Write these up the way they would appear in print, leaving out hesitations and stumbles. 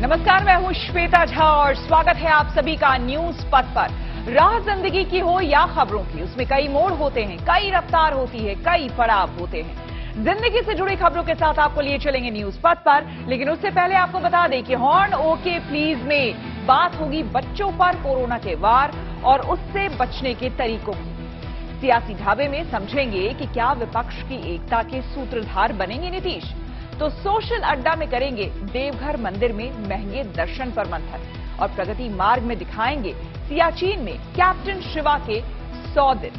नमस्कार, मैं हूं श्वेता झा और स्वागत है आप सभी का न्यूज पथ पर। राह जिंदगी की हो या खबरों की, उसमें कई मोड़ होते हैं, कई रफ्तार होती है, कई पड़ाव होते हैं। जिंदगी से जुड़ी खबरों के साथ आपको लिए चलेंगे न्यूज पथ पर, लेकिन उससे पहले आपको बता दें कि हॉर्न ओके प्लीज में बात होगी बच्चों पर कोरोना के वार और उससे बचने के तरीकों की। सियासी ढाबे में समझेंगे कि क्या विपक्ष की एकता के सूत्रधार बनेंगे नीतीश, तो सोशल अड्डा में करेंगे देवघर मंदिर में महंगे दर्शन पर मंथन और प्रगति मार्ग में दिखाएंगे सियाचिन में कैप्टन शिवा के 100 दिन।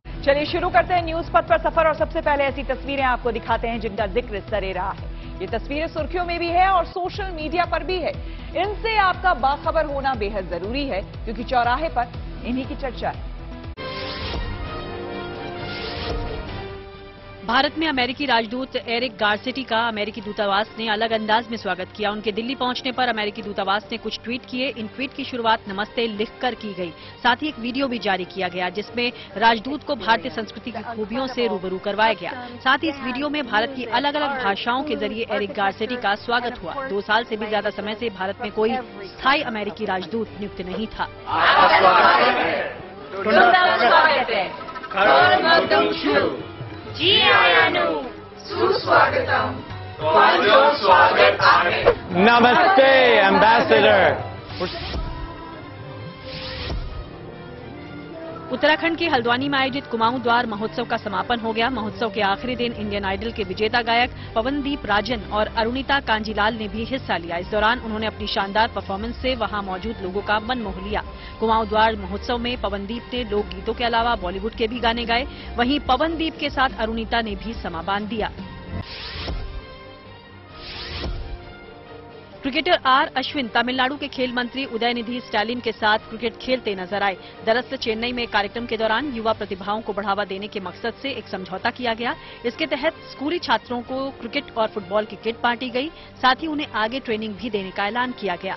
चलिए शुरू करते हैं न्यूज पथ पर सफर और सबसे पहले ऐसी तस्वीरें आपको दिखाते हैं जिनका जिक्र सरे रहा है। ये तस्वीरें सुर्खियों में भी है और सोशल मीडिया पर भी है। इनसे आपका बाखबर होना बेहद जरूरी है क्योंकि चौराहे पर इन्हीं की चर्चा है। भारत में अमेरिकी राजदूत एरिक गारसेटी का अमेरिकी दूतावास ने अलग अंदाज में स्वागत किया। उनके दिल्ली पहुंचने पर अमेरिकी दूतावास ने कुछ ट्वीट किए। इन ट्वीट की शुरुआत नमस्ते लिखकर की गई। साथ ही एक वीडियो भी जारी किया गया जिसमें राजदूत को भारतीय संस्कृति की खूबियों से रूबरू करवाया गया। साथ ही इस वीडियो में भारत की अलग अलग भाषाओं के जरिए एरिक गारसेटी का स्वागत हुआ। 2 साल से भी ज्यादा समय से भारत में कोई स्थायी अमेरिकी राजदूत नियुक्त नहीं था। नमस्ते एम्बेसडर। उत्तराखंड के हल्द्वानी में आयोजित कुमाऊं द्वार महोत्सव का समापन हो गया। महोत्सव के आखिरी दिन इंडियन आइडल के विजेता गायक पवनदीप राजन और अरुणिता कांजीलाल ने भी हिस्सा लिया। इस दौरान उन्होंने अपनी शानदार परफॉर्मेंस से वहां मौजूद लोगों का मन मोह लिया। कुमाऊं द्वार महोत्सव में पवनदीप ने लोकगीतों के अलावा बॉलीवुड के भी गाने गाए। वहीं पवनदीप के साथ अरुणिता ने भी समा बांध दिया। क्रिकेटर आर अश्विन तमिलनाडु के खेल मंत्री उदयनिधि स्टालिन के साथ क्रिकेट खेलते नजर आए। दरअसल चेन्नई में कार्यक्रम के दौरान युवा प्रतिभाओं को बढ़ावा देने के मकसद से एक समझौता किया गया। इसके तहत स्कूली छात्रों को क्रिकेट और फुटबॉल की किट बांटी गई। साथ ही उन्हें आगे ट्रेनिंग भी देने का ऐलान किया गया।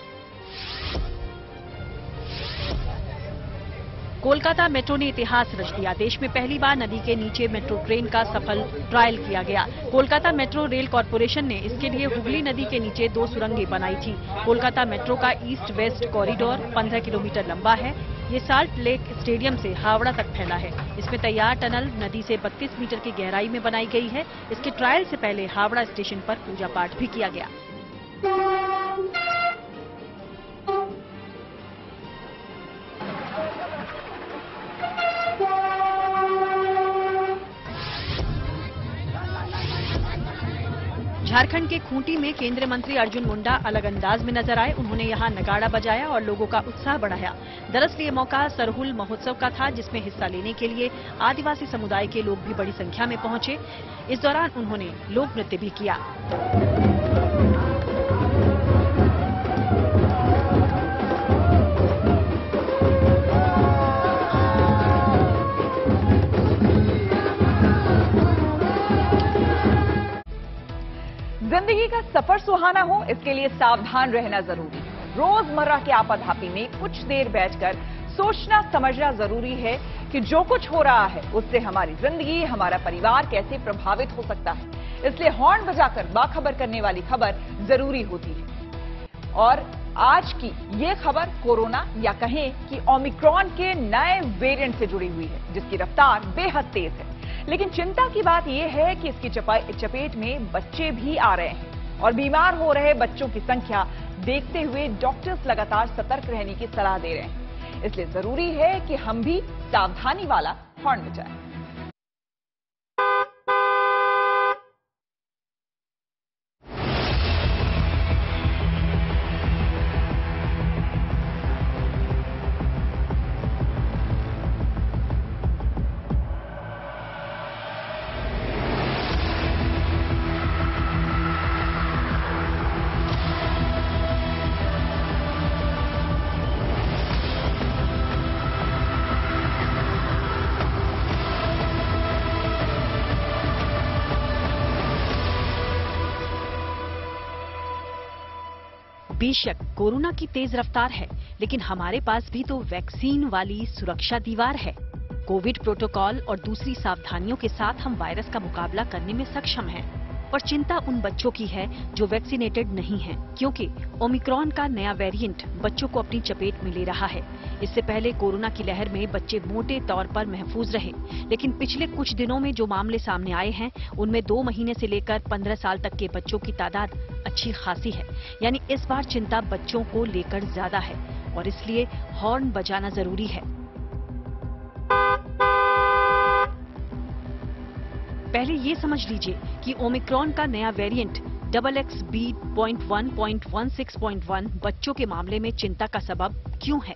कोलकाता मेट्रो ने इतिहास रच दिया। देश में पहली बार नदी के नीचे मेट्रो ट्रेन का सफल ट्रायल किया गया। कोलकाता मेट्रो रेल कॉरपोरेशन ने इसके लिए हुगली नदी के नीचे 2 सुरंगें बनाई थी। कोलकाता मेट्रो का ईस्ट वेस्ट कॉरिडोर 15 किलोमीटर लंबा है। ये साल्ट लेक स्टेडियम से हावड़ा तक फैला है। इसमें तैयार टनल नदी से 32 मीटर की गहराई में बनाई गई है। इसके ट्रायल से पहले हावड़ा स्टेशन पर पूजा पाठ भी किया गया। झारखंड के खूंटी में केंद्रीय मंत्री अर्जुन मुंडा अलग अंदाज में नजर आए। उन्होंने यहां नगाड़ा बजाया और लोगों का उत्साह बढ़ाया। दरअसल ये मौका सरहुल महोत्सव का था जिसमें हिस्सा लेने के लिए आदिवासी समुदाय के लोग भी बड़ी संख्या में पहुंचे। इस दौरान उन्होंने लोक नृत्य भी किया। जिंदगी का सफर सुहाना हो, इसके लिए सावधान रहना जरूरी है। रोजमर्रा के आपाधापी में कुछ देर बैठकर सोचना समझना जरूरी है कि जो कुछ हो रहा है उससे हमारी जिंदगी, हमारा परिवार कैसे प्रभावित हो सकता है। इसलिए हॉर्न बजाकर बाखबर करने वाली खबर जरूरी होती है। और आज की ये खबर कोरोना या कहें कि ओमिक्रॉन के नए वेरिएंट से जुड़ी हुई है जिसकी रफ्तार बेहद तेज है। लेकिन चिंता की बात यह है कि इसकी चपेट में बच्चे भी आ रहे हैं और बीमार हो रहे बच्चों की संख्या देखते हुए डॉक्टर्स लगातार सतर्क रहने की सलाह दे रहे हैं। इसलिए जरूरी है कि हम भी सावधानी वाला हॉर्न बजाएं। बेशक कोरोना की तेज रफ्तार है, लेकिन हमारे पास भी तो वैक्सीन वाली सुरक्षा दीवार है। कोविड प्रोटोकॉल और दूसरी सावधानियों के साथ हम वायरस का मुकाबला करने में सक्षम हैं। पर चिंता उन बच्चों की है जो वैक्सीनेटेड नहीं हैं, क्योंकि ओमिक्रॉन का नया वेरिएंट बच्चों को अपनी चपेट में ले रहा है। इससे पहले कोरोना की लहर में बच्चे मोटे तौर पर महफूज रहे, लेकिन पिछले कुछ दिनों में जो मामले सामने आए हैं, उनमें 2 महीने से लेकर 15 साल तक के बच्चों की तादाद अच्छी खासी है। यानी इस बार चिंता बच्चों को लेकर ज्यादा है और इसलिए हॉर्न बजाना जरूरी है। पहले ये समझ लीजिए कि ओमिक्रॉन का नया वेरिएंट XBB.1.16.1 बच्चों के मामले में चिंता का सबब क्यों है।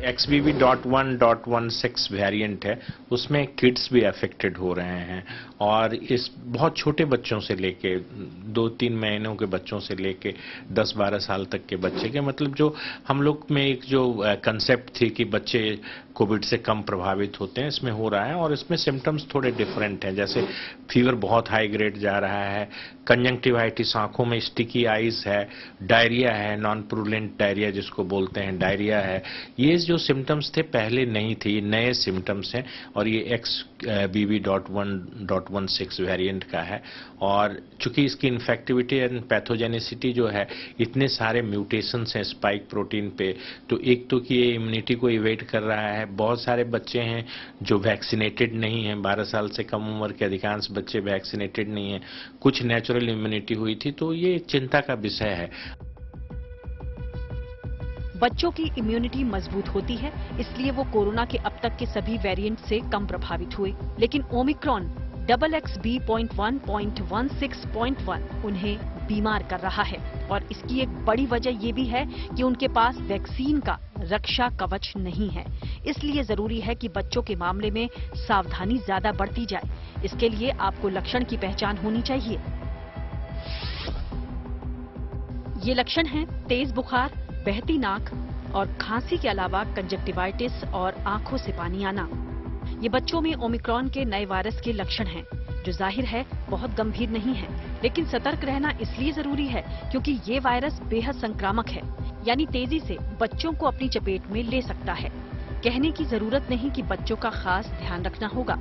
XBB.1.16 वेरिएंट है, उसमें किड्स भी अफेक्टेड हो रहे हैं और इस बहुत छोटे बच्चों से लेके 2-3 महीनों के बच्चों से लेके 10-12 साल तक के बच्चे के, मतलब जो हम लोग में एक जो कंसेप्ट थी कि बच्चे कोविड से कम प्रभावित होते हैं, इसमें हो रहा है। और इसमें सिम्टम्स थोड़े डिफरेंट हैं, जैसे फीवर बहुत हाई ग्रेड जा रहा है, कंजंक्टिवाइटिस, आंखों में स्टिकी आईज है, डायरिया है, नॉन प्रूलेंट डायरिया जिसको बोलते हैं, डायरिया है। ये जो सिम्टम्स थे पहले नहीं थे, ये नए सिम्टम्स हैं और ये XBB.1.16 वेरिएंट का है। और चूंकि इसकी इन्फेक्टिविटी एंड पैथोजेनिसिटी जो है, इतने सारे म्यूटेशंस हैं स्पाइक प्रोटीन पे, तो एक तो कि ये इम्यूनिटी को इवेट कर रहा है। बहुत सारे बच्चे हैं जो वैक्सीनेटेड नहीं हैं, 12 साल से कम उम्र के अधिकांश बच्चे वैक्सीनेटेड नहीं हैं, कुछ नेचुरल इम्यूनिटी हुई थी, तो ये चिंता का विषय है। बच्चों की इम्यूनिटी मजबूत होती है, इसलिए वो कोरोना के अब तक के सभी वेरिएंट से कम प्रभावित हुए, लेकिन ओमिक्रॉन XBB.1.16.1 उन्हें बीमार कर रहा है। और इसकी एक बड़ी वजह ये भी है कि उनके पास वैक्सीन का रक्षा कवच नहीं है। इसलिए जरूरी है कि बच्चों के मामले में सावधानी ज्यादा बरती जाए। इसके लिए आपको लक्षण की पहचान होनी चाहिए। ये लक्षण हैं तेज बुखार, बहती नाक और खांसी के अलावा कंजक्टिवाइटिस और आंखों से पानी आना। ये बच्चों में ओमिक्रॉन के नए वायरस के लक्षण हैं, जो जाहिर है बहुत गंभीर नहीं है, लेकिन सतर्क रहना इसलिए जरूरी है क्योंकि ये वायरस बेहद संक्रामक है, यानी तेजी से बच्चों को अपनी चपेट में ले सकता है। कहने की जरूरत नहीं कि बच्चों का खास ध्यान रखना होगा।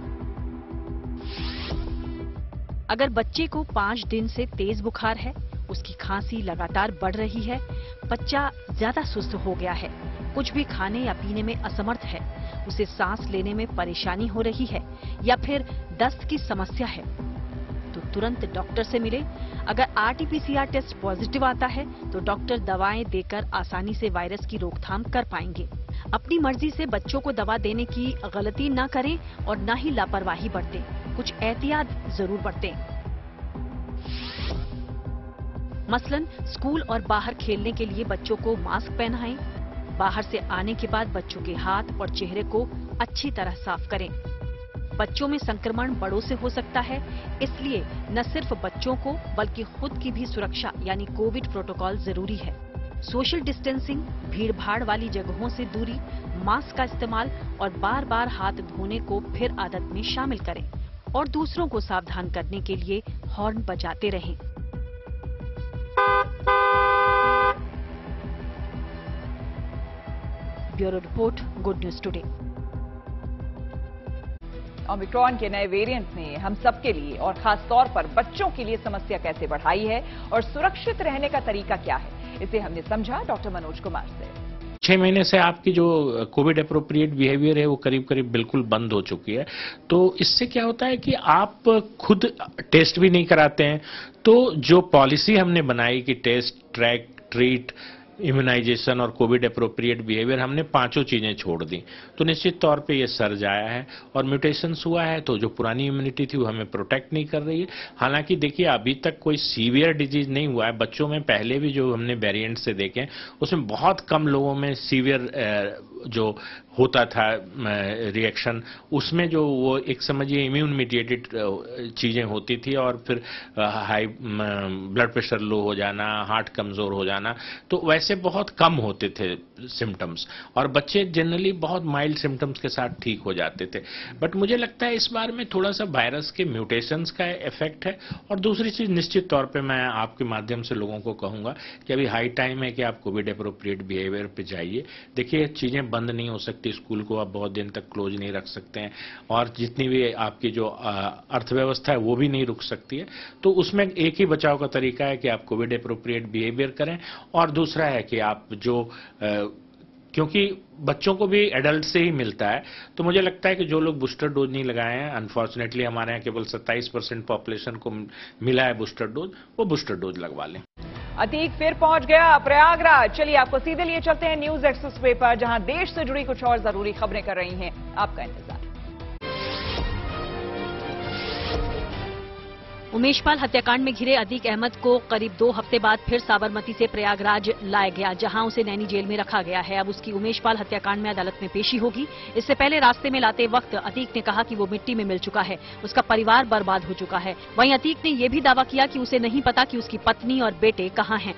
अगर बच्चे को 5 दिन से तेज बुखार है, उसकी खांसी लगातार बढ़ रही है, बच्चा ज्यादा सुस्त हो गया है, कुछ भी खाने या पीने में असमर्थ है, उसे सांस लेने में परेशानी हो रही है या फिर दस्त की समस्या है, तो तुरंत डॉक्टर से मिले। अगर RT-PCR टेस्ट पॉजिटिव आता है तो डॉक्टर दवाएं देकर आसानी से वायरस की रोकथाम कर पाएंगे। अपनी मर्जी से बच्चों को दवा देने की गलती न करें और न ही लापरवाही बरतें, कुछ एहतियात जरूर बरतें। मसलन स्कूल और बाहर खेलने के लिए बच्चों को मास्क पहनाएं। बाहर से आने के बाद बच्चों के हाथ और चेहरे को अच्छी तरह साफ करें। बच्चों में संक्रमण बड़ों से हो सकता है, इसलिए न सिर्फ बच्चों को बल्कि खुद की भी सुरक्षा यानी कोविड प्रोटोकॉल जरूरी है। सोशल डिस्टेंसिंग, भीड़-भाड़ वाली जगहों से दूरी, मास्क का इस्तेमाल और बार-बार हाथ धोने को फिर आदत में शामिल करें और दूसरों को सावधान करने के लिए हॉर्न बजाते रहें। Bureau report, good news today. Omicron के नए वेरिएंट ने हम सबके लिए और खास तौर पर बच्चों के लिए समस्या कैसे बढ़ाई है और सुरक्षित रहने का तरीका क्या है, इसे हमने समझा डॉक्टर मनोज कुमार से। 6 महीने से आपकी जो कोविड अप्रोप्रिएट बिहेवियर है वो करीब करीब बिल्कुल बंद हो चुकी है। तो इससे क्या होता है कि आप खुद टेस्ट भी नहीं कराते हैं, तो जो पॉलिसी हमने बनाई कि टेस्ट, ट्रैक, ट्रीट, इम्यूनाइजेशन और कोविड अप्रोप्रिएट बिहेवियर, हमने 5 चीजें छोड़ दी, तो निश्चित तौर पे ये सर्ज आया है और म्यूटेशंस हुआ है, तो जो पुरानी इम्यूनिटी थी वो हमें प्रोटेक्ट नहीं कर रही है। हालांकि देखिए अभी तक कोई सीवियर डिजीज नहीं हुआ है बच्चों में। पहले भी जो हमने वेरिएंट से देखे उसमें बहुत कम लोगों में सीवियर जो होता था रिएक्शन, उसमें जो वो एक समझिए इम्यून मीडिएटेड चीजें होती थी और फिर हाई ब्लड प्रेशर लो हो जाना, हार्ट कमजोर हो जाना, तो वैसे वैसे बहुत कम होते थे सिम्टम्स, और बच्चे जनरली बहुत माइल्ड सिम्टम्स के साथ ठीक हो जाते थे। बट मुझे लगता है इस बार में थोड़ा सा वायरस के म्यूटेशंस का इफेक्ट है। और दूसरी चीज, निश्चित तौर पे मैं आपके माध्यम से लोगों को कहूंगा कि अभी हाई टाइम है कि आप कोविड एप्रोप्रिएट बिहेवियर पे जाइए। देखिए, चीजें बंद नहीं हो सकती, स्कूल को आप बहुत दिन तक क्लोज नहीं रख सकते हैं, और जितनी भी आपकी जो अर्थव्यवस्था है वो भी नहीं रुक सकती है। तो उसमें एक ही बचाव का तरीका है कि आप कोविड एप्रोप्रिएट बिहेवियर करें, और दूसरा है कि आप जो क्योंकि बच्चों को भी एडल्ट से ही मिलता है, तो मुझे लगता है कि जो लोग बूस्टर डोज नहीं लगाए हैं, अनफॉर्चुनेटली हमारे यहाँ केवल 27% पॉपुलेशन को मिला है बूस्टर डोज, वो बूस्टर डोज लगवा लें। अतीक फिर पहुंच गया प्रयागराज। चलिए आपको सीधे लिए चलते हैं न्यूज एक्सप्रेस वे पर, जहां देश से जुड़ी कुछ और जरूरी खबरें कर रही हैं आपका इंतजार। उमेशपाल हत्याकांड में घिरे अतीक अहमद को करीब 2 हफ्ते बाद फिर साबरमती से प्रयागराज लाया गया, जहां उसे नैनी जेल में रखा गया है। अब उसकी उमेशपाल हत्याकांड में अदालत में पेशी होगी। इससे पहले रास्ते में लाते वक्त अतीक ने कहा कि वो मिट्टी में मिल चुका है, उसका परिवार बर्बाद हो चुका है। वहीं अतीक ने यह भी दावा किया कि उसे नहीं पता कि उसकी पत्नी और बेटे कहां हैं।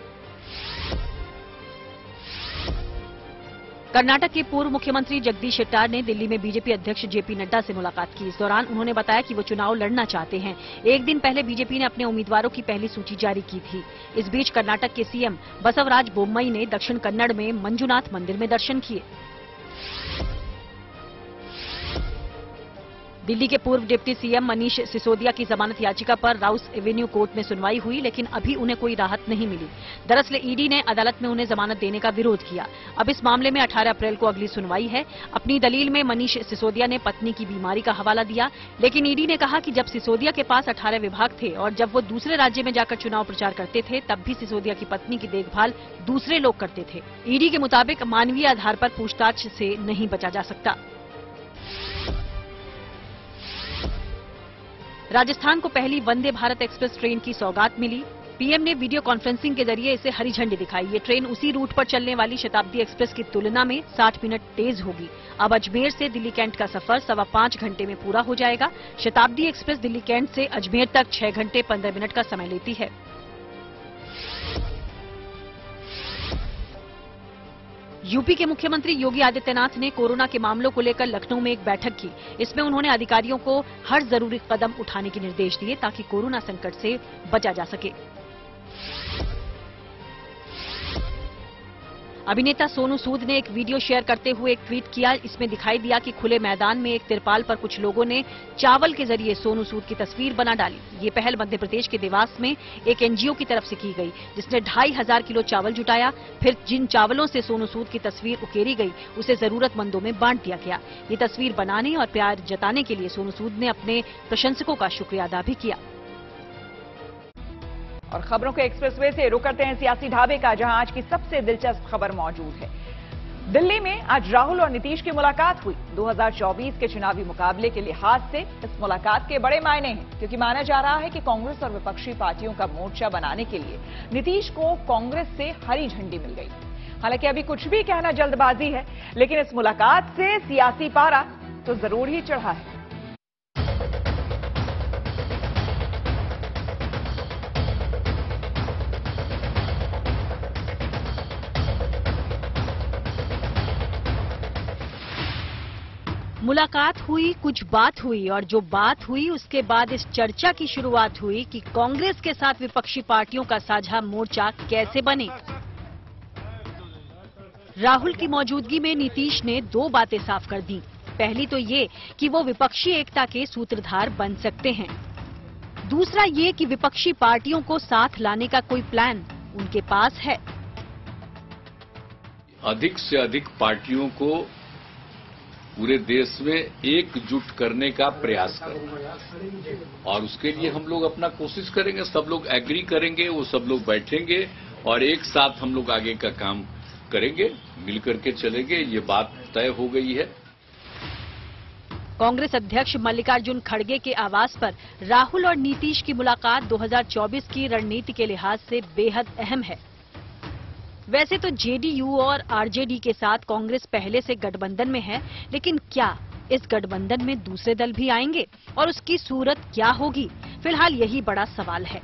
कर्नाटक के पूर्व मुख्यमंत्री जगदीश शेट्टार ने दिल्ली में बीजेपी अध्यक्ष जेपी नड्डा से मुलाकात की। इस दौरान उन्होंने बताया कि वो चुनाव लड़ना चाहते हैं। एक दिन पहले बीजेपी ने अपने उम्मीदवारों की पहली सूची जारी की थी। इस बीच कर्नाटक के सीएम बसवराज बोम्मई ने दक्षिण कन्नड़ में मंजुनाथ मंदिर में दर्शन किए। दिल्ली के पूर्व डिप्टी सीएम मनीष सिसोदिया की जमानत याचिका पर राउस एवेन्यू कोर्ट में सुनवाई हुई, लेकिन अभी उन्हें कोई राहत नहीं मिली। दरअसल ईडी ने अदालत में उन्हें जमानत देने का विरोध किया। अब इस मामले में 18 अप्रैल को अगली सुनवाई है। अपनी दलील में मनीष सिसोदिया ने पत्नी की बीमारी का हवाला दिया, लेकिन ईडी ने कहा कि जब सिसोदिया के पास 18 विभाग थे और जब वो दूसरे राज्य में जाकर चुनाव प्रचार करते थे, तब भी सिसोदिया की पत्नी की देखभाल दूसरे लोग करते थे। ईडी के मुताबिक मानवीय आधार पर पूछताछ से नहीं बचा जा सकता। राजस्थान को पहली वंदे भारत एक्सप्रेस ट्रेन की सौगात मिली। पीएम ने वीडियो कॉन्फ्रेंसिंग के जरिए इसे हरी झंडी दिखाई। ये ट्रेन उसी रूट पर चलने वाली शताब्दी एक्सप्रेस की तुलना में 60 मिनट तेज होगी। अब अजमेर से दिल्ली कैंट का सफर 5.25 घंटे में पूरा हो जाएगा। शताब्दी एक्सप्रेस दिल्ली कैंट से अजमेर तक 6 घंटे 15 मिनट का समय लेती है। यूपी के मुख्यमंत्री योगी आदित्यनाथ ने कोरोना के मामलों को लेकर लखनऊ में एक बैठक की। इसमें उन्होंने अधिकारियों को हर जरूरी कदम उठाने के निर्देश दिए ताकि कोरोना संकट से बचा जा सके। अभिनेता सोनू सूद ने एक वीडियो शेयर करते हुए एक ट्वीट किया। इसमें दिखाई दिया कि खुले मैदान में एक तिरपाल पर कुछ लोगों ने चावल के जरिए सोनू सूद की तस्वीर बना डाली। ये पहल मध्य प्रदेश के देवास में एक एनजीओ की तरफ से की गई, जिसने 2500 किलो चावल जुटाया। फिर जिन चावलों से सोनू सूद की तस्वीर उकेरी गई, उसे जरूरतमंदों में बांट दिया गया। ये तस्वीर बनाने और प्यार जताने के लिए सोनू सूद ने अपने प्रशंसकों का शुक्रिया अदा भी किया। और खबरों के एक्सप्रेसवे से रुक करते हैं सियासी ढाबे का, जहां आज की सबसे दिलचस्प खबर मौजूद है। दिल्ली में आज राहुल और नीतीश की मुलाकात हुई। 2024 के चुनावी मुकाबले के लिहाज से इस मुलाकात के बड़े मायने हैं, क्योंकि माना जा रहा है कि कांग्रेस और विपक्षी पार्टियों का मोर्चा बनाने के लिए नीतीश को कांग्रेस से हरी झंडी मिल गई। हालांकि अभी कुछ भी कहना जल्दबाजी है, लेकिन इस मुलाकात से सियासी पारा तो जरूर ही चढ़ा है। मुलाकात हुई, कुछ बात हुई, और जो बात हुई उसके बाद इस चर्चा की शुरुआत हुई कि कांग्रेस के साथ विपक्षी पार्टियों का साझा मोर्चा कैसे बने। राहुल की मौजूदगी में नीतीश ने 2 बातें साफ कर दी। पहली तो ये कि वो विपक्षी एकता के सूत्रधार बन सकते हैं। दूसरा ये कि विपक्षी पार्टियों को साथ लाने का कोई प्लान उनके पास है। अधिक से अधिक पार्टियों को पूरे देश में एकजुट करने का प्रयास करें, और उसके लिए हम लोग अपना कोशिश करेंगे। सब लोग एग्री करेंगे, वो सब लोग बैठेंगे और एक साथ हम लोग आगे का काम करेंगे, मिलकर के चलेंगे। ये बात तय हो गई है। कांग्रेस अध्यक्ष मल्लिकार्जुन खड़गे के आवास पर राहुल और नीतीश की मुलाकात 2024 की रणनीति के लिहाज से बेहद अहम है। वैसे तो जेडीयू और आरजेडी के साथ कांग्रेस पहले से गठबंधन में है, लेकिन क्या इस गठबंधन में दूसरे दल भी आएंगे और उसकी सूरत क्या होगी? फिलहाल यही बड़ा सवाल है।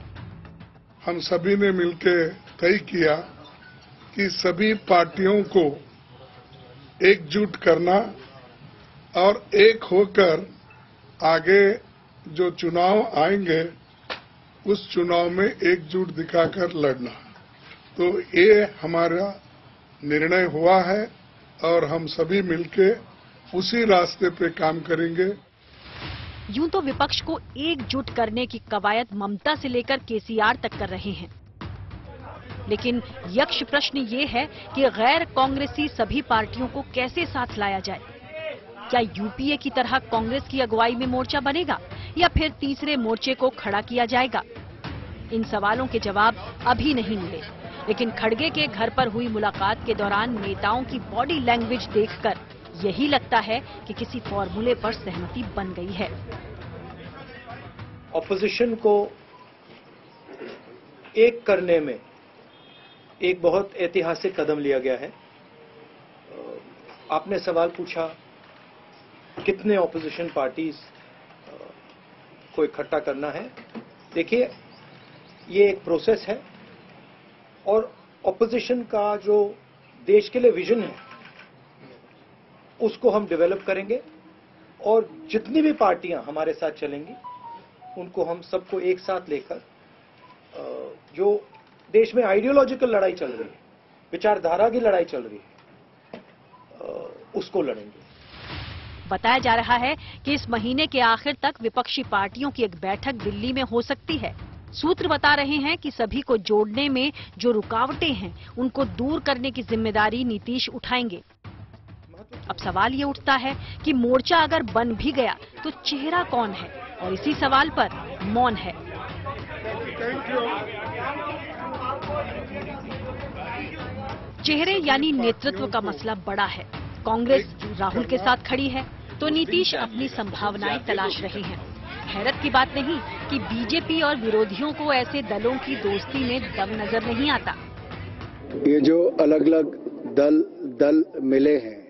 हम सभी ने मिलकर तय किया कि सभी पार्टियों को एकजुट करना और एक होकर आगे जो चुनाव आएंगे उस चुनाव में एकजुट दिखाकर लड़ना। तो ये हमारा निर्णय हुआ है और हम सभी मिलके उसी रास्ते पे काम करेंगे। यूं तो विपक्ष को एकजुट करने की कवायद ममता से लेकर केसीआर तक कर रहे हैं, लेकिन यक्ष प्रश्न ये है कि गैर कांग्रेसी सभी पार्टियों को कैसे साथ लाया जाए। क्या यूपीए की तरह कांग्रेस की अगुवाई में मोर्चा बनेगा या फिर तीसरे मोर्चे को खड़ा किया जाएगा? इन सवालों के जवाब अभी नहीं मिले, लेकिन खड़गे के घर पर हुई मुलाकात के दौरान नेताओं की बॉडी लैंग्वेज देखकर यही लगता है कि किसी फॉर्मूले पर सहमति बन गई है। ऑपोजिशन को एक करने में एक बहुत ऐतिहासिक कदम लिया गया है। आपने सवाल पूछा कितने ऑपोजिशन पार्टीज को इकट्ठा करना है। देखिए, ये एक प्रोसेस है और ऑपोजिशन का जो देश के लिए विजन है उसको हम डेवलप करेंगे और जितनी भी पार्टियां हमारे साथ चलेंगी उनको हम सबको एक साथ लेकर जो देश में आइडियोलॉजिकल लड़ाई चल रही है, विचारधारा की लड़ाई चल रही है, उसको लड़ेंगे। बताया जा रहा है कि इस महीने के आखिर तक विपक्षी पार्टियों की एक बैठक दिल्ली में हो सकती है। सूत्र बता रहे हैं कि सभी को जोड़ने में जो रुकावटें हैं उनको दूर करने की जिम्मेदारी नीतीश उठाएंगे। अब सवाल ये उठता है कि मोर्चा अगर बन भी गया तो चेहरा कौन है, और इसी सवाल पर मौन है। चेहरे यानी नेतृत्व का मसला बड़ा है। कांग्रेस राहुल के साथ खड़ी है तो नीतीश अपनी संभावनाएं तलाश रहे हैं। हैरत की बात नहीं कि बीजेपी और विरोधियों को ऐसे दलों की दोस्ती में दम नजर नहीं आता। ये जो अलग अलग दल मिले हैं,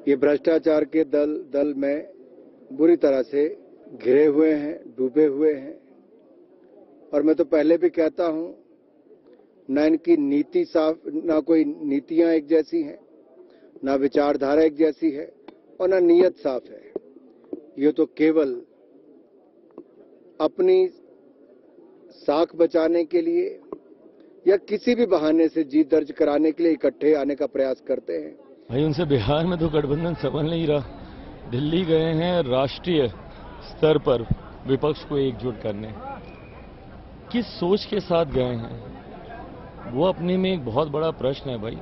ये भ्रष्टाचार के दल में बुरी तरह से घिरे हुए हैं, डूबे हुए हैं। और मैं तो पहले भी कहता हूं, न इनकी नीति साफ, ना कोई नीतियां एक जैसी हैं, ना विचारधारा एक जैसी है और ना नीयत साफ है। ये तो केवल अपनी साख बचाने के लिए या किसी भी बहाने से जीत दर्ज कराने के लिए इकट्ठे आने का प्रयास करते हैं। भाई, उनसे बिहार में तो गठबंधन संभल नहीं रहा। दिल्ली गए हैं राष्ट्रीय स्तर पर विपक्ष को एकजुट करने। किस सोच के साथ गए हैं, वो अपने में एक बहुत बड़ा प्रश्न है भाई।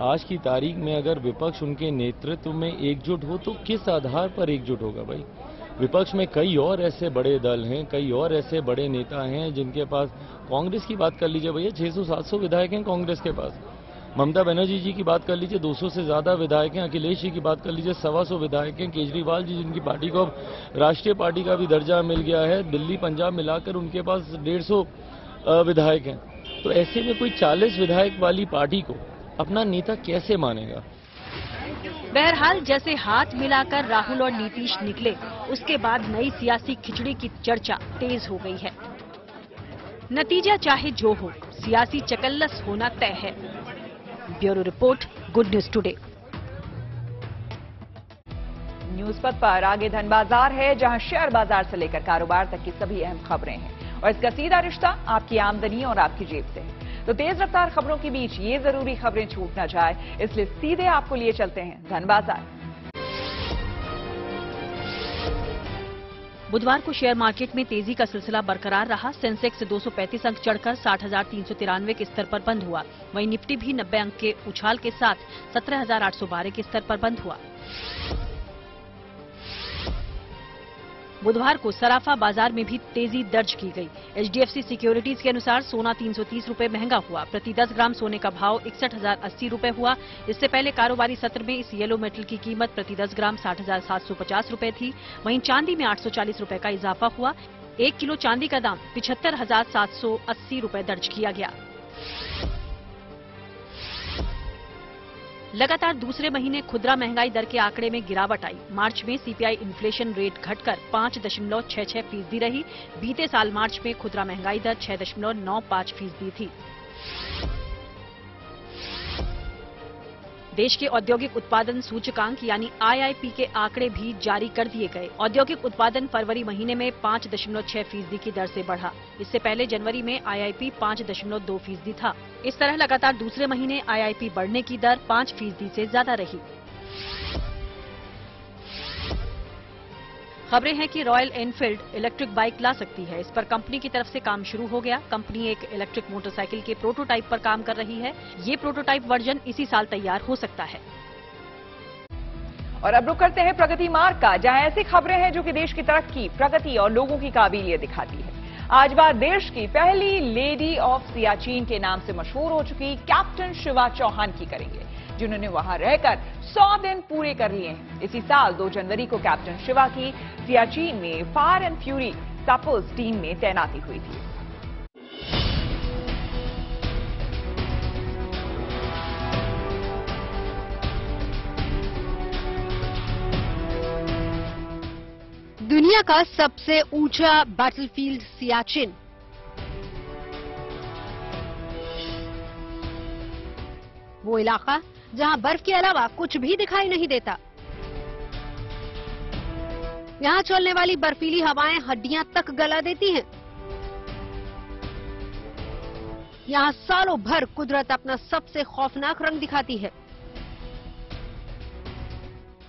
आज की तारीख में अगर विपक्ष उनके नेतृत्व में एकजुट हो तो किस आधार पर एकजुट होगा भाई? विपक्ष में कई और ऐसे बड़े दल हैं, कई और ऐसे बड़े नेता हैं जिनके पास, कांग्रेस की बात कर लीजिए भैया, 600-700 विधायक हैं कांग्रेस के पास। ममता बनर्जी जी की बात कर लीजिए, 200 से ज्यादा विधायक हैं। अखिलेश जी की बात कर लीजिए, 125 विधायक हैं। केजरीवाल जी, जिनकी पार्टी को अब राष्ट्रीय पार्टी का भी दर्जा मिल गया है, दिल्ली पंजाब मिलाकर उनके पास 150 विधायक हैं। तो ऐसे में कोई 40 विधायक वाली पार्टी को अपना नेता कैसे मानेगा? बहरहाल, जैसे हाथ मिलाकर राहुल और नीतीश निकले, उसके बाद नई सियासी खिचड़ी की चर्चा तेज हो गई है। नतीजा चाहे जो हो, सियासी चकल्लस होना तय है। Bureau report, good news today. News पथ पर आगे धन बाजार है, जहां शेयर बाजार से लेकर कारोबार तक की सभी अहम खबरें हैं और इसका सीधा रिश्ता आपकी आमदनी और आपकी जेब से है। तो तेज रफ्तार खबरों के बीच ये जरूरी खबरें छूट ना जाए, इसलिए सीधे आपको लिए चलते हैं धन बाजार। बुधवार को शेयर मार्केट में तेजी का सिलसिला बरकरार रहा। सेंसेक्स 235 अंक चढ़कर 60,393 के स्तर पर बंद हुआ। वहीं निफ्टी भी 90 अंक के उछाल के साथ 17,812 के स्तर पर बंद हुआ। बुधवार को सराफा बाजार में भी तेजी दर्ज की गई। एचडीएफसी सिक्योरिटीज के अनुसार सोना 330 रुपए महंगा हुआ। प्रति 10 ग्राम सोने का भाव 61,080 रुपए हुआ। इससे पहले कारोबारी सत्र में इस येलो मेटल की कीमत प्रति 10 ग्राम 60,750 रुपए थी। वहीं चांदी में 840 रुपए का इजाफा हुआ। 1 किलो चांदी का दाम 75,780 रुपए दर्ज किया गया। लगातार दूसरे महीने खुदरा महंगाई दर के आंकड़े में गिरावट आई। मार्च में सीपीआई इन्फ्लेशन रेट घटकर 5.66% रही। बीते साल मार्च में खुदरा महंगाई दर 6.95% थी। देश के औद्योगिक उत्पादन सूचकांक यानी IIP के आंकड़े भी जारी कर दिए गए। औद्योगिक उत्पादन फरवरी महीने में 5.6% की दर से बढ़ा। इससे पहले जनवरी में IIP 5.2% था। इस तरह लगातार दूसरे महीने IIP बढ़ने की दर 5% से ज्यादा रही। खबरें हैं कि रॉयल एनफील्ड इलेक्ट्रिक बाइक ला सकती है। इस पर कंपनी की तरफ से काम शुरू हो गया। कंपनी एक इलेक्ट्रिक मोटरसाइकिल के प्रोटोटाइप पर काम कर रही है। ये प्रोटोटाइप वर्जन इसी साल तैयार हो सकता है। और अब रुक करते हैं प्रगति मार्ग का, जहां ऐसी खबरें हैं जो कि देश की तरक्की, प्रगति और लोगों की काबिलियत दिखाती है। आज बात देश की पहली लेडी ऑफ सियाचिन के नाम से मशहूर हो चुकी कैप्टन शिवा चौहान की करेंगे, जिन्होंने वहां रहकर 100 दिन पूरे कर लिए हैं। इसी साल 2 जनवरी को कैप्टन शिवा की सियाचिन में फायर एंड फ्यूरी सपर्स टीम में तैनाती हुई थी। दुनिया का सबसे ऊंचा बैटलफील्ड सियाचिन। वो इलाका जहां बर्फ के अलावा कुछ भी दिखाई नहीं देता। यहां चलने वाली बर्फीली हवाएं हड्डियां तक गला देती हैं। यहां सालों भर कुदरत अपना सबसे खौफनाक रंग दिखाती है।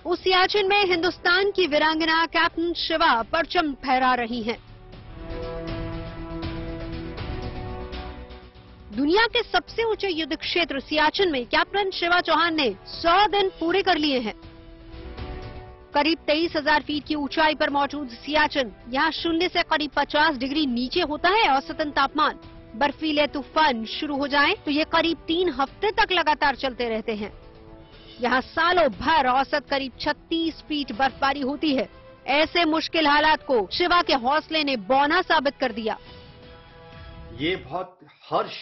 उस सियाचिन में हिंदुस्तान की वीरांगना कैप्टन शिवा परचम फहरा रही हैं। दुनिया के सबसे ऊंचे युद्ध क्षेत्र सियाचिन में कैप्टन शिवा चौहान ने 100 दिन पूरे कर लिए हैं। करीब 23,000 फीट की ऊंचाई पर मौजूद सियाचिन, यहाँ शून्य से करीब 50 डिग्री नीचे होता है औसतन तापमान। बर्फीले तूफान शुरू हो जाएं तो ये करीब 3 हफ्ते तक लगातार चलते रहते हैं। यहाँ सालों भर औसत करीब 36 फीट बर्फबारी होती है। ऐसे मुश्किल हालात को शिवा के हौसले ने बौना साबित कर दिया। ये बहुत हर्ष,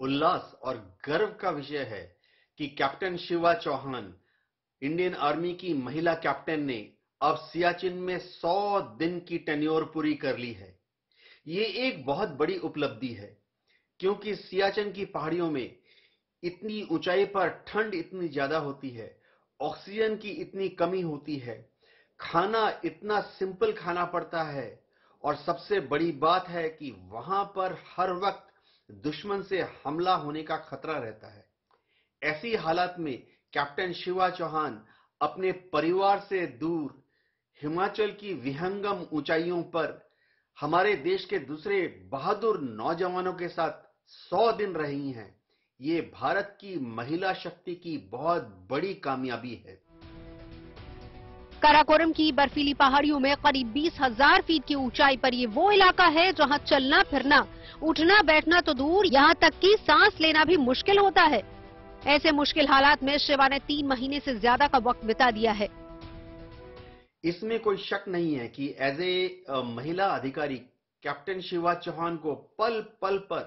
उल्लास और गर्व का विषय है कि captain Shiva Chauhan, Indian army की महिला कैप्टन ने अब सियाचिन में 100 दिन की टेन्योर पूरी कर ली है। ये एक बहुत बड़ी उपलब्धि है, क्योंकि सियाचिन की पहाड़ियों में इतनी ऊंचाई पर ठंड इतनी ज्यादा होती है, ऑक्सीजन की इतनी कमी होती है, खाना इतना सिंपल खाना पड़ता है, और सबसे बड़ी बात है कि वहां पर हर वक्त दुश्मन से हमला होने का खतरा रहता है। ऐसी हालात में कैप्टन शिवा चौहान अपने परिवार से दूर हिमाचल की विहंगम ऊंचाइयों पर हमारे देश के दूसरे बहादुर नौजवानों के साथ 100 दिन रही हैं। ये भारत की महिला शक्ति की बहुत बड़ी कामयाबी है। काराकोरम की बर्फीली पहाड़ियों में करीब 20,000 फीट की ऊंचाई पर ये वो इलाका है जहां चलना फिरना, उठना बैठना तो दूर, यहां तक कि सांस लेना भी मुश्किल होता है। ऐसे मुश्किल हालात में शिवा ने 3 महीने से ज्यादा का वक्त बिता दिया है। इसमें कोई शक नहीं है कि एज ए महिला अधिकारी कैप्टन शिवा चौहान को पल पल पर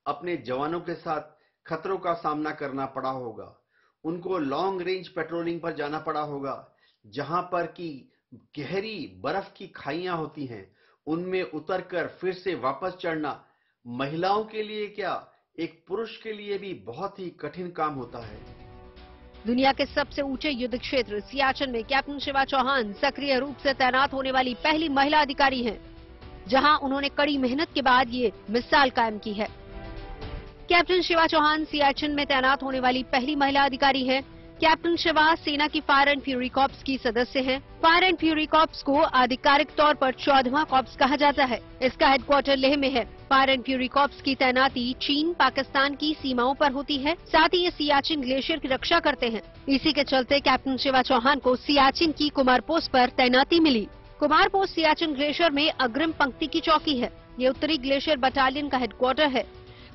अपने जवानों के साथ खतरों का सामना करना पड़ा होगा। उनको लॉन्ग रेंज पेट्रोलिंग पर जाना पड़ा होगा, जहां पर की गहरी बर्फ की खाइयां होती हैं, उनमें उतरकर फिर से वापस चढ़ना महिलाओं के लिए क्या, एक पुरुष के लिए भी बहुत ही कठिन काम होता है। दुनिया के सबसे ऊंचे युद्ध क्षेत्र सियाचिन में कैप्टन शिवा चौहान सक्रिय रूप से तैनात होने वाली पहली महिला अधिकारी हैं, जहां उन्होंने कड़ी मेहनत के बाद ये मिसाल कायम की है। कैप्टन शिवा चौहान सियाचिन में तैनात होने वाली पहली महिला अधिकारी है। कैप्टन शिवा सेना की फायर एंड फ्यूरी कॉर्प्स की सदस्य हैं। फायर एंड फ्यूरी कॉर्प्स को आधिकारिक तौर पर 14वां कॉर्प्स कहा जाता है। इसका हेडक्वार्टर लेह में है। फायर एंड फ्यूरी कॉर्प्स की तैनाती चीन, पाकिस्तान की सीमाओं पर होती है। साथ ही ये सियाचिन ग्लेशियर की रक्षा करते हैं। इसी के चलते कैप्टन शिवा चौहान को सियाचिन की कुमार पोस्ट पर तैनाती मिली। कुमार पोस्ट सियाचिन ग्लेशियर में अग्रिम पंक्ति की चौकी है। ये उत्तरी ग्लेशियर बटालियन का हेडक्वार्टर है।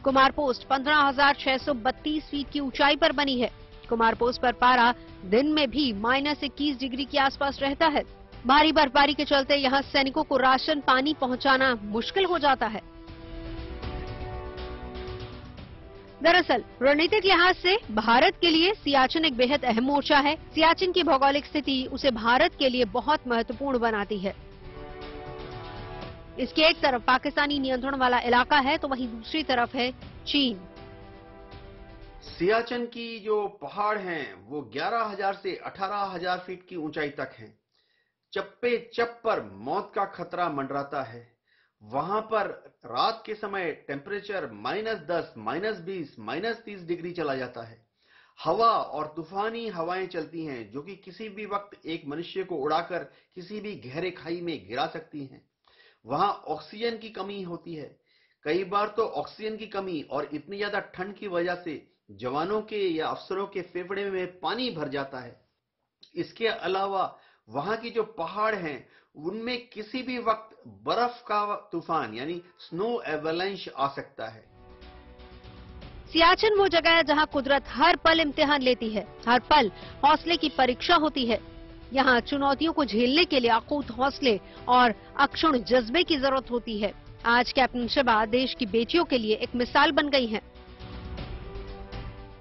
कुमार पोस्ट 15,632 फीट की ऊंचाई पर बनी है। कुमार पोस्ट पर पारा दिन में भी -21 डिग्री के आसपास रहता है। भारी बर्फबारी के चलते यहाँ सैनिकों को राशन पानी पहुँचाना मुश्किल हो जाता है। दरअसल रणनीतिक लिहाज से भारत के लिए सियाचिन एक बेहद अहम मोर्चा है। सियाचिन की भौगोलिक स्थिति उसे भारत के लिए बहुत महत्वपूर्ण बनाती है। इसके एक तरफ पाकिस्तानी नियंत्रण वाला इलाका है तो वहीं दूसरी तरफ है चीन। सियाचिन की जो पहाड़ हैं वो 11,000 से 18,000 फीट की ऊंचाई तक हैं। चप्पे चप पर मौत का खतरा मंडराता है। वहां पर रात के समय टेम्परेचर -10, -20, -30 डिग्री चला जाता है। हवा और तूफानी हवाएं चलती हैं जो कि किसी भी वक्त एक मनुष्य को उड़ाकर किसी भी गहरे खाई में गिरा सकती हैं। वहां ऑक्सीजन की कमी होती है। कई बार तो ऑक्सीजन की कमी और इतनी ज्यादा ठंड की वजह से जवानों के या अफसरों के फेफड़े में पानी भर जाता है। इसके अलावा वहां की जो पहाड़ हैं उनमें किसी भी वक्त बर्फ का तूफान यानी स्नो एवलांच आ सकता है। सियाचिन वो जगह है जहां कुदरत हर पल इम्तिहान लेती है, हर पल हौसले की परीक्षा होती है। यहाँ चुनौतियों को झेलने के लिए अकूत हौसले और अक्षुण्ण जज्बे की जरूरत होती है। आज कैप्टन शिवा देश की बेटियों के लिए एक मिसाल बन गई हैं।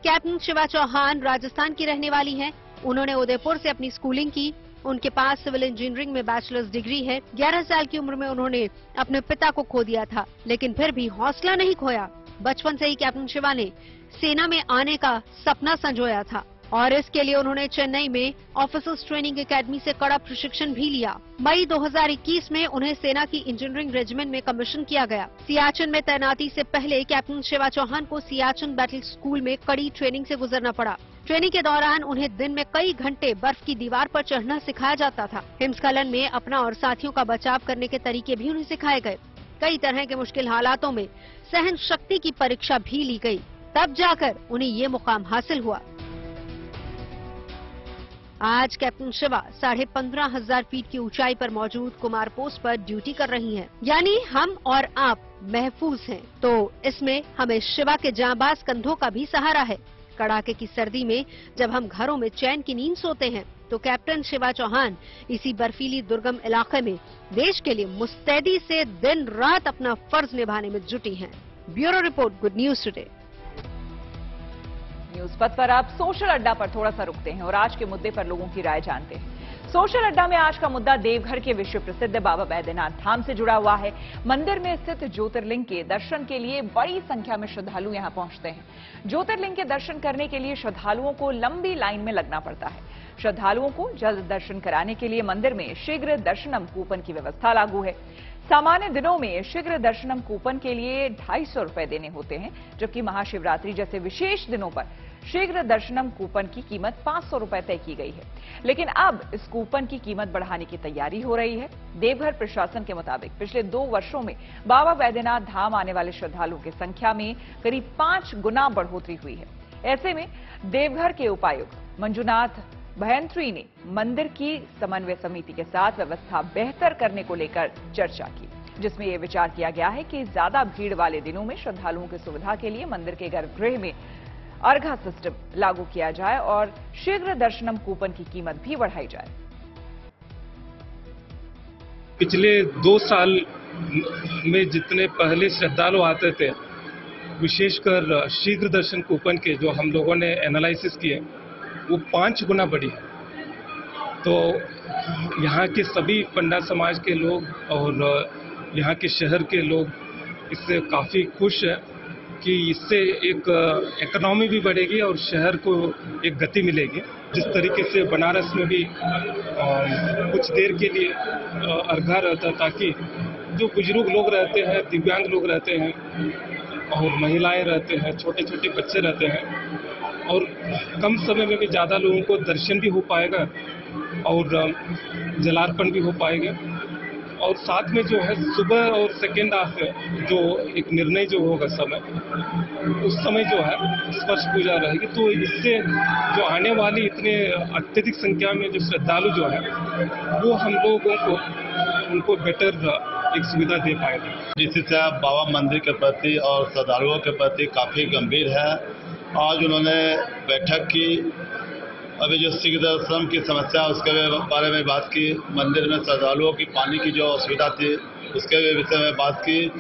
कैप्टन शिवा चौहान राजस्थान की रहने वाली हैं। उन्होंने उदयपुर से अपनी स्कूलिंग की। उनके पास सिविल इंजीनियरिंग में बैचलर्स डिग्री है। 11 साल की उम्र में उन्होंने अपने पिता को खो दिया था, लेकिन फिर भी हौसला नहीं खोया। बचपन से ही कैप्टन शिवा ने सेना में आने का सपना संजोया था और इसके लिए उन्होंने चेन्नई में ऑफिसर्स ट्रेनिंग एकेडमी से कड़ा प्रशिक्षण भी लिया। मई 2021 में उन्हें सेना की इंजीनियरिंग रेजिमेंट में कमीशन किया गया। सियाचिन में तैनाती से पहले कैप्टन शिवा चौहान को सियाचिन बैटल स्कूल में कड़ी ट्रेनिंग से गुजरना पड़ा। ट्रेनिंग के दौरान उन्हें दिन में कई घंटे बर्फ की दीवार पर चढ़ना सिखाया जाता था। हिमस्खलन में अपना और साथियों का बचाव करने के तरीके भी उन्हें सिखाए गए। कई तरह के मुश्किल हालातों में सहन शक्ति की परीक्षा भी ली गई, तब जाकर उन्हें ये मुकाम हासिल हुआ। आज कैप्टन शिवा 15,500 फीट की ऊंचाई पर मौजूद कुमार पोस्ट पर ड्यूटी कर रही हैं। यानी हम और आप महफूज हैं, तो इसमें हमें शिवा के जांबाज कंधों का भी सहारा है। कड़ाके की सर्दी में जब हम घरों में चैन की नींद सोते हैं, तो कैप्टन शिवा चौहान इसी बर्फीली दुर्गम इलाके में देश के लिए मुस्तैदी से दिन रात अपना फर्ज निभाने में जुटी हैं। Bureau report, good news today. News पथ पर आप सोशल अड्डा पर थोड़ा सा रुकते हैं और आज के मुद्दे पर लोगों की राय जानते हैं। सोशल अड्डा में आज का मुद्दा देवघर के विश्व प्रसिद्ध बाबा बैद्यनाथ धाम से जुड़ा हुआ है। मंदिर में स्थित ज्योतिर्लिंग के दर्शन के लिए बड़ी संख्या में श्रद्धालु यहां पहुंचते हैं। ज्योतिर्लिंग के दर्शन करने के लिए श्रद्धालुओं को लंबी लाइन में लगना पड़ता है। श्रद्धालुओं को जल्द दर्शन कराने के लिए मंदिर में शीघ्र दर्शनम कूपन की व्यवस्था लागू है। सामान्य दिनों में शीघ्र दर्शनम कूपन के लिए 250 रुपए देने होते हैं, जबकि महाशिवरात्रि जैसे विशेष दिनों पर शीघ्र दर्शनम कूपन की कीमत 500 रुपए तय की गई है। लेकिन अब इस कूपन की कीमत बढ़ाने की तैयारी हो रही है। देवघर प्रशासन के मुताबिक पिछले 2 वर्षों में बाबा बैद्यनाथ धाम आने वाले श्रद्धालुओं की संख्या में करीब 5 गुना बढ़ोतरी हुई है। ऐसे में देवघर के उपायुक्त मंजुनाथ भयंत्री ने मंदिर की समन्वय समिति के साथ व्यवस्था बेहतर करने को लेकर चर्चा की, जिसमें यह विचार किया गया है कि ज्यादा भीड़ वाले दिनों में श्रद्धालुओं की सुविधा के लिए मंदिर के गर्भगृह में अर्घा सिस्टम लागू किया जाए और शीघ्र दर्शनम कूपन की कीमत भी बढ़ाई जाए। पिछले 2 साल में जितने पहले श्रद्धालु आते थे, विशेषकर शीघ्र दर्शन कूपन के जो हम लोगों ने एनालिसिस किए, वो 5 गुना बढ़ी है। तो यहाँ के सभी पंडा समाज के लोग और यहाँ के शहर के लोग इससे काफ़ी खुश हैं कि इससे एक इकोनॉमी भी बढ़ेगी और शहर को एक गति मिलेगी। जिस तरीके से बनारस में भी कुछ देर के लिए अर्घा रहता, ताकि जो बुजुर्ग लोग रहते हैं, दिव्यांग लोग रहते हैं और महिलाएं रहते हैं, छोटे छोटे बच्चे रहते हैं, और कम समय में भी ज़्यादा लोगों को दर्शन भी हो पाएगा और जलार्पण भी हो पाएगा। और साथ में जो है सुबह और सेकेंड हाफ जो एक निर्णय जो होगा समय, उस समय जो है स्पर्श पूजा रहेगी। तो इससे जो आने वाली इतने अत्यधिक संख्या में जो श्रद्धालु जो है, वो हम लोगों को उनको बेटर एक सुविधा दे पाएगा। जिससे बाबा मंदिर के प्रति और श्रद्धालुओं के प्रति काफ़ी गंभीर है। आज उन्होंने बैठक की, अभी जो शीघ्र दर्शन की समस्या उसके बारे में बात की, मंदिर में श्रद्धालुओं की पानी की जो असुविधा थी उसके विषय में बात की,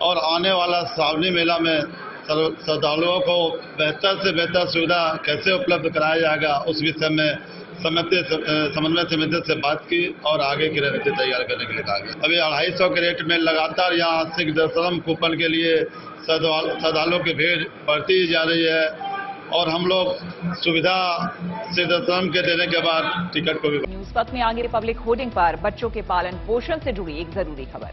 और आने वाला श्रावणी मेला में श्रद्धालुओं को बेहतर से बेहतर सुविधा कैसे उपलब्ध कराया जाएगा उस विषय में समन्वय समिति से बात की और आगे की रणनीति तैयार करने के लिए कहा गया। अभी 250 के रेट में लगातार यहाँ शीघ्र दर्शन कूपन के लिए श्रद्धालुओं की भीड़ बढ़ती जा रही है। और हम लोग सुविधा सिद्धदर्शन के देने के बाद टिकट को भी। न्यूज वक्त में आगे पब्लिक होर्डिंग पर बच्चों के पालन पोषण से जुड़ी एक जरूरी खबर।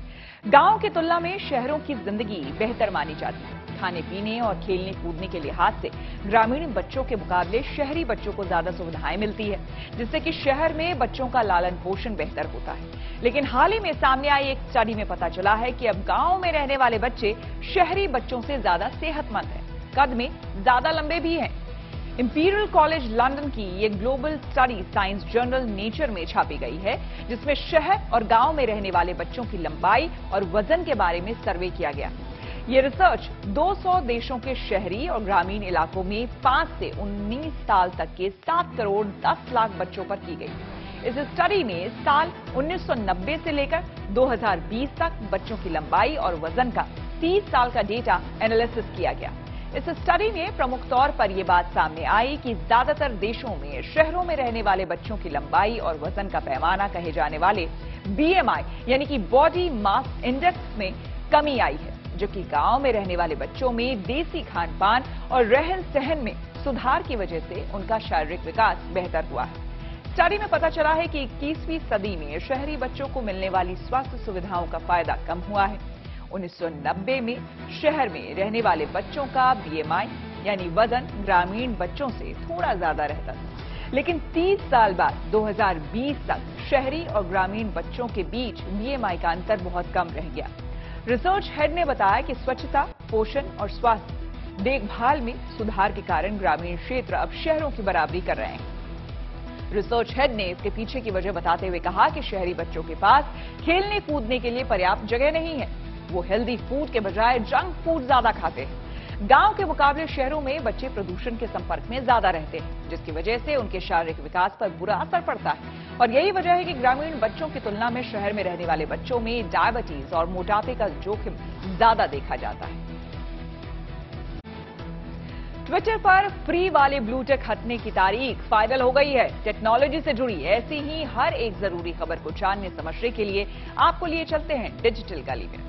गांव की तुलना में शहरों की जिंदगी बेहतर मानी जाती है। खाने पीने और खेलने कूदने के लिहाज से ग्रामीण बच्चों के मुकाबले शहरी बच्चों को ज्यादा सुविधाएं मिलती है, जिससे कि शहर में बच्चों का लालन पोषण बेहतर होता है। लेकिन हाल ही में सामने आई एक स्टडी में पता चला है कि अब गांव में रहने वाले बच्चे शहरी बच्चों से ज्यादा सेहतमंद हैं, कद में ज्यादा लंबे भी हैं। इंपीरियल कॉलेज लंदन की ये global study science journal nature में छापी गई है, जिसमें शहर और गांव में रहने वाले बच्चों की लंबाई और वजन के बारे में सर्वे किया गया। ये रिसर्च 200 देशों के शहरी और ग्रामीण इलाकों में 5 से 19 साल तक के 7 करोड़ 10 लाख बच्चों पर की गई। इस स्टडी में साल 1990 से लेकर 2020 तक बच्चों की लंबाई और वजन का 30 साल का डेटा एनालिसिस किया गया। इस स्टडी में प्रमुख तौर पर यह बात सामने आई कि ज्यादातर देशों में शहरों में रहने वाले बच्चों की लंबाई और वजन का पैमाना कहे जाने वाले BMI यानी कि बॉडी मास इंडेक्स में कमी आई है, जबकि गांव में रहने वाले बच्चों में देसी खान पान और रहन सहन में सुधार की वजह से उनका शारीरिक विकास बेहतर हुआ है। स्टडी में पता चला है कि 21वीं सदी में शहरी बच्चों को मिलने वाली स्वास्थ्य सुविधाओं का फायदा कम हुआ है। 1990 में शहर में रहने वाले बच्चों का BMI यानी वजन ग्रामीण बच्चों से थोड़ा ज्यादा रहता था, लेकिन 30 साल बाद 2020 तक शहरी और ग्रामीण बच्चों के बीच BMI का अंतर बहुत कम रह गया। रिसर्च हेड ने बताया कि स्वच्छता, पोषण और स्वास्थ्य देखभाल में सुधार के कारण ग्रामीण क्षेत्र अब शहरों की बराबरी कर रहे हैं। रिसर्च हेड ने इसके पीछे की वजह बताते हुए कहा कि शहरी बच्चों के पास खेलने कूदने के लिए पर्याप्त जगह नहीं है। वो हेल्दी फूड के बजाय जंक फूड ज्यादा खाते हैं। गांव के मुकाबले शहरों में बच्चे प्रदूषण के संपर्क में ज्यादा रहते हैं, जिसकी वजह से उनके शारीरिक विकास पर बुरा असर पड़ता है। और यही वजह है कि ग्रामीण बच्चों की तुलना में शहर में रहने वाले बच्चों में डायबिटीज और मोटापे का जोखिम ज्यादा देखा जाता है। ट्विटर पर फ्री वाले ब्लू टिक हटने की तारीख फाइनल हो गई है। टेक्नोलॉजी से जुड़ी ऐसी ही हर एक जरूरी खबर को जानने समझने के लिए आपको लिए चलते हैं डिजिटल गली में।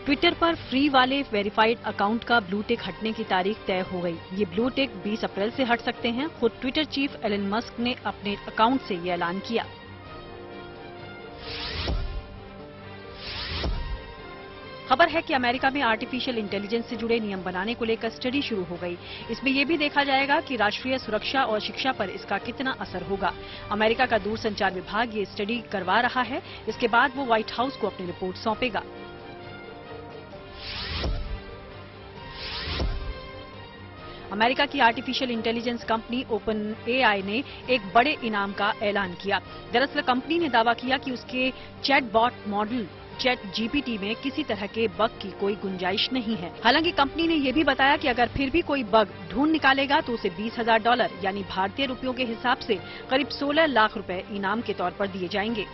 ट्विटर पर फ्री वाले वेरीफाइड अकाउंट का ब्लू टिक हटने की तारीख तय हो गई। ये ब्लू टिक 20 अप्रैल से हट सकते हैं। खुद ट्विटर चीफ एलन मस्क ने अपने अकाउंट से ये ऐलान किया। खबर है कि अमेरिका में आर्टिफिशियल इंटेलिजेंस से जुड़े नियम बनाने को लेकर स्टडी शुरू हो गई। इसमें यह भी देखा जाएगा कि राष्ट्रीय सुरक्षा और शिक्षा पर इसका कितना असर होगा। अमेरिका का दूरसंचार विभाग ये स्टडी करवा रहा है। इसके बाद वो व्हाइट हाउस को अपनी रिपोर्ट सौंपेगा। अमेरिका की आर्टिफिशियल इंटेलिजेंस कंपनी OpenAI ने एक बड़े इनाम का ऐलान किया। दरअसल कंपनी ने दावा किया कि उसके चैटबॉट मॉडल ChatGPT में किसी तरह के बग की कोई गुंजाइश नहीं है। हालांकि कंपनी ने यह भी बताया कि अगर फिर भी कोई बग ढूंढ निकालेगा तो उसे $20,000 यानी भारतीय रुपयों के हिसाब से करीब 16 लाख रुपए इनाम के तौर पर दिए जाएंगे।